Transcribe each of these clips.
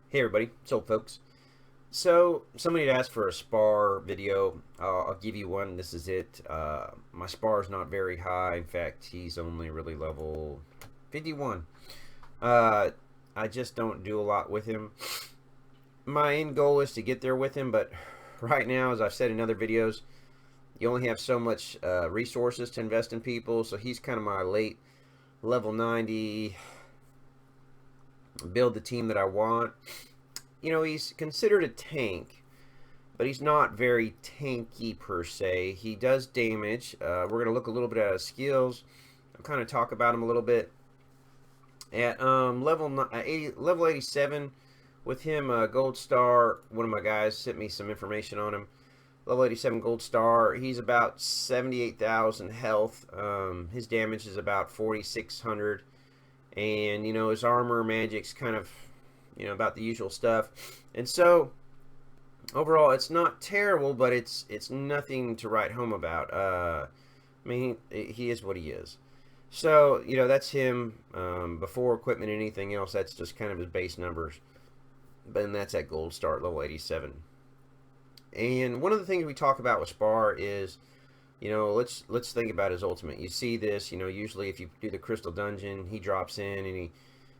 Hey everybody, what's up folks? So somebody had asked for a Spar video. I'll give you one. This is it. My Spar is not very high. In fact, he's only really level 51. Uh, I just don't do a lot with him. My end goal is to get there with him, but right now, as I've said in other videos, you only have so much resources to invest in people. So he's kind of my late level 90 build the team that I want. He's considered a tank, but he's not very tanky per se. He does damage. We're going to look a little bit at his skills. I'll kind of talk about him a little bit. At level 87, with him, Gold Star, one of my guys sent me some information on him. Level 87 Gold Star, he's about 78,000 health. His damage is about 4,600. And, his armor, magic's kind of, about the usual stuff. And so, overall, it's not terrible, but it's nothing to write home about. I mean, he is what he is. So that's him. Before equipment and anything else, that's just kind of his base numbers. But then that's at Gold Start level 87. And one of the things we talk about with Spar is, let's think about his ultimate. You see this, usually if you do the Crystal Dungeon, he drops in and he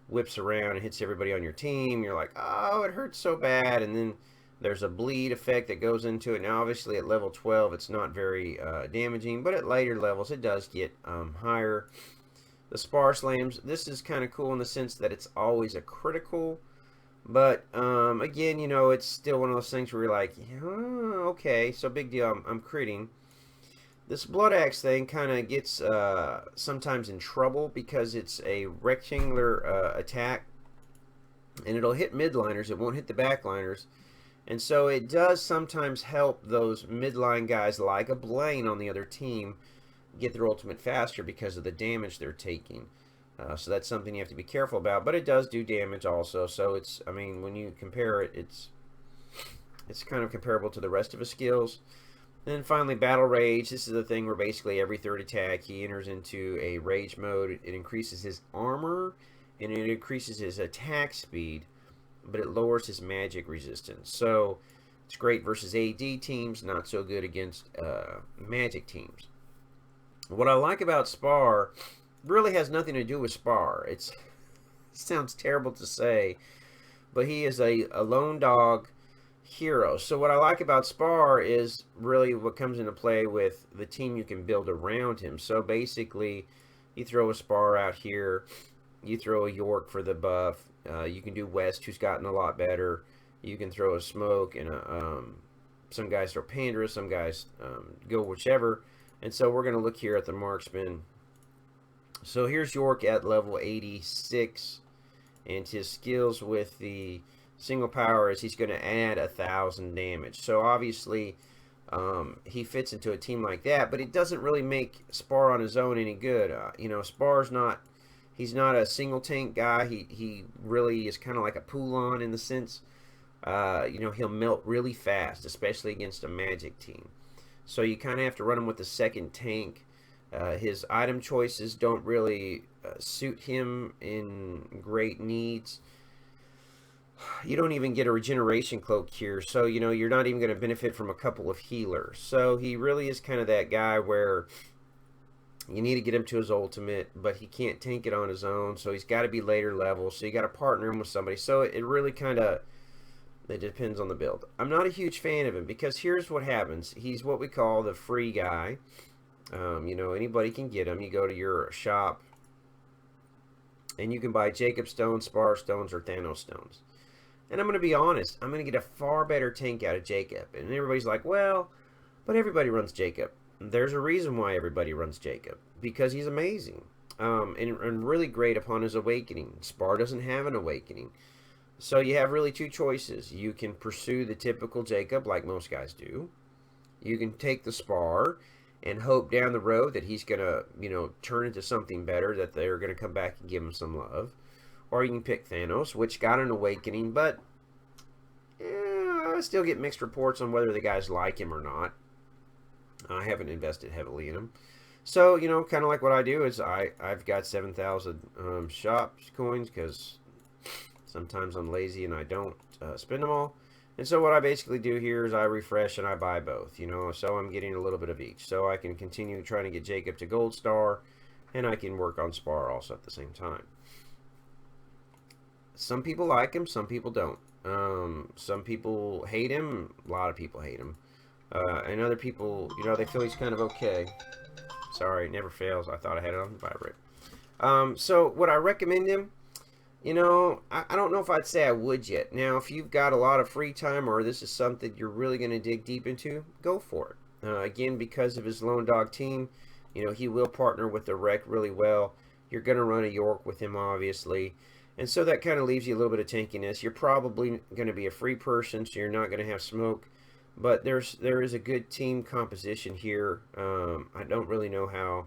whips around and hits everybody on your team. You're like, oh, it hurts so bad, and then there's a bleed effect that goes into it. Now, obviously, at level 12, it's not very damaging, but at later levels, it does get higher. The Spar Slams, this is kind of cool in the sense that it's always a critical, but again, it's still one of those things where you're like, oh, okay, so big deal, I'm critting. This Blood Axe thing kind of gets sometimes in trouble because it's a rectangular attack, and it'll hit midliners, it won't hit the backliners. And so it does sometimes help those midline guys like a Blaine on the other team get their ultimate faster because of the damage they're taking. So that's something you have to be careful about. But it does do damage also. So it's, I mean, when you compare it, it's kind of comparable to the rest of his skills. And then finally, Battle Rage. This is the thing where basically every third attack he enters into a rage mode. It increases his armor and it increases his attack speed, but it lowers his magic resistance. So it's great versus AD teams, not so good against magic teams. What I like about Spar really has nothing to do with Spar. It sounds terrible to say, but he is a lone dog hero. So what I like about Spar is really what comes into play with the team you can build around him. So basically, you throw a Spar out here, you throw a York for the buff. You can do West, who's gotten a lot better. You can throw a Smoke and some guys throw Pandora, some guys go whichever. And so we're going to look here at the marksman. So here's York at level 86, and his skills with the single power is he's going to add 1,000 damage. So obviously he fits into a team like that, but it doesn't really make Spar on his own any good. Spar's not, he's not a single tank guy. He really is kind of like a Poulon in the sense, he'll melt really fast, especially against a magic team. So you kind of have to run him with the second tank. His item choices don't really suit him in great needs. You don't even get a regeneration cloak here, so you're not even going to benefit from a couple of healers. So he really is kind of that guy where you need to get him to his ultimate, but he can't tank it on his own, so he's got to be later level, so you got to partner him with somebody. So it really kind of, it depends on the build. I'm not a huge fan of him because here's what happens. He's what we call the free guy. Anybody can get him. You go to your shop and you can buy Jacob stones, Spar stones, or Thanos stones. And I'm going to be honest, I'm going to get a far better tank out of Jacob. And everybody's like, well, but everybody runs Jacob. There's a reason why everybody runs Jacob. Because he's amazing. And really great upon his awakening. Spar doesn't have an awakening. So you have really two choices. You can pursue the typical Jacob like most guys do. You can take the Spar and hope down the road that he's going to, turn into something better, that they're going to come back and give him some love. Or you can pick Thanos, which got an awakening, but I still get mixed reports on whether the guys like him or not. I haven't invested heavily in him. So, kind of like what I do is I've got 7,000 shop coins because Sometimes I'm lazy and I don't spend them all. And so what I basically do here is I refresh and I buy both, you know, so I'm getting a little bit of each. So I can continue trying to get Jacob to Gold Star, and I can work on Spar also at the same time. Some people like him, some people don't. Some people hate him, a lot of people hate him. And other people, you know, they feel he's kind of okay. Sorry, it never fails. I thought I had it on vibrate. So would I recommend him? You know, I don't know if I'd say I would yet. Now, if you've got a lot of free time or this is something you're really going to dig deep into, go for it. Again, because of his lone dog team, you know, he will partner with the wreck really well. You're going to run a York with him, obviously. And so that kind of leaves you a little bit of tankiness. You're probably going to be a free person, so you're not going to have smoke. But there is a good team composition here. I don't really know how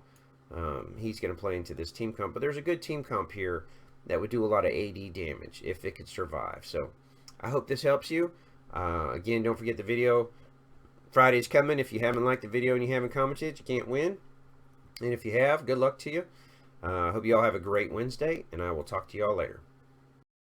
he's going to play into this team comp, but there's a good team comp here that would do a lot of AD damage if it could survive. So I hope this helps you. Again, don't forget the video. Friday's coming. If you haven't liked the video and you haven't commented, you can't win. And if you have, good luck to you. I hope you all have a great Wednesday, and I will talk to you all later.